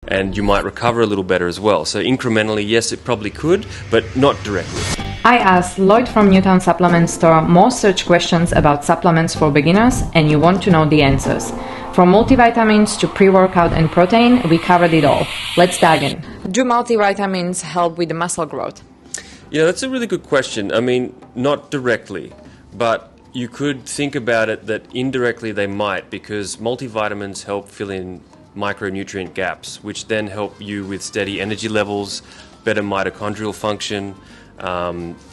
and you might recover a little better as well. So incrementally, yes, it probably could, but not directly. I asked Lloyd from Newtown Supplement Store more search questions about supplements for beginners, and you want to know the answers. From multivitamins to pre-workout and protein, we covered it all. Let's dive in. Do multivitamins help with the muscle growth? Yeah, that's a really good question. I mean, not directly, but you could think about it that indirectly they might, because multivitamins help fill in micronutrient gaps, which then help you with steady energy levels, better mitochondrial function,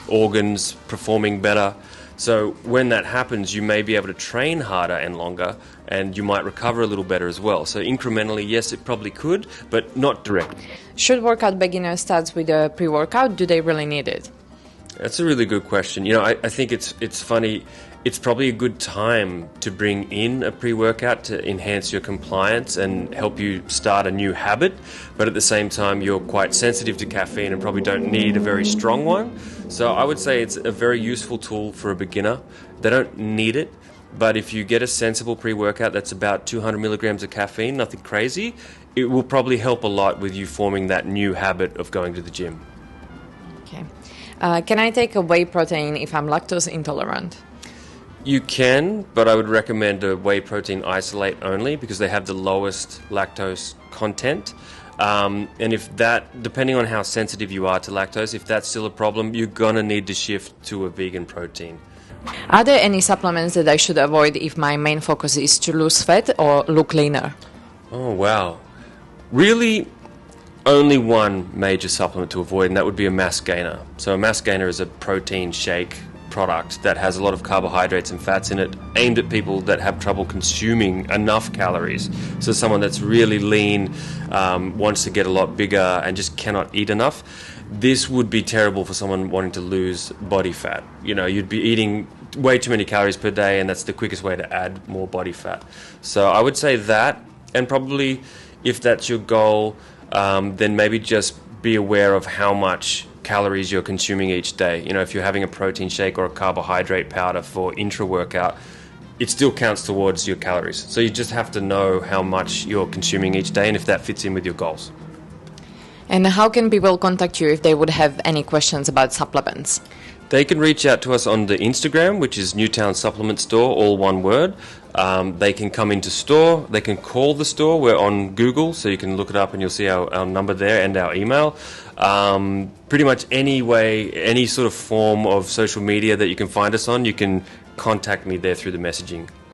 organs performing better. So when that happens, you may be able to train harder and longer, and you might recover a little better as well. So incrementally, yes, it probably could, but not directly. Should workout beginners start with a pre-workout? Do they really need it? That's a really good question. You know, I think it's funny. It's probably a good time to bring in a pre-workout to enhance your compliance and help you start a new habit. But at the same time, you're quite sensitive to caffeine and probably don't need a very strong one. So I would say it's a very useful tool for a beginner. They don't need it, but if you get a sensible pre-workout that's about 200 milligrams of caffeine, nothing crazy, it will probably help a lot with you forming that new habit of going to the gym. Okay. Can I take a whey protein if I'm lactose intolerant? You can, but I would recommend a whey protein isolate only because they have the lowest lactose content. And if that, depending on how sensitive you are to lactose, if that's still a problem, you're going to need to shift to a vegan protein. Are there any supplements that I should avoid if my main focus is to lose fat or look leaner? Oh, wow. Really, only one major supplement to avoid, and that would be a mass gainer. So a mass gainer is a protein shake product that has a lot of carbohydrates and fats in it, aimed at people that have trouble consuming enough calories. So someone that's really lean, wants to get a lot bigger and just cannot eat enough. This would be terrible for someone wanting to lose body fat. You know, you'd be eating way too many calories per day, and that's the quickest way to add more body fat. So I would say that, and probably if that's your goal, then maybe just be aware of how much calories you're consuming each day. You know, if you're having a protein shake or a carbohydrate powder for intra-workout, it still counts towards your calories. So you just have to know how much you're consuming each day and if that fits in with your goals. And how can people contact you if they would have any questions about supplements? They can reach out to us on the Instagram, which is Newtown Supplement Store, all one word. They can come into store. They can call the store. We're on Google, so you can look it up and you'll see our number there and our email. Pretty much any way, any sort of form of social media that you can find us on, you can contact me there through the messaging.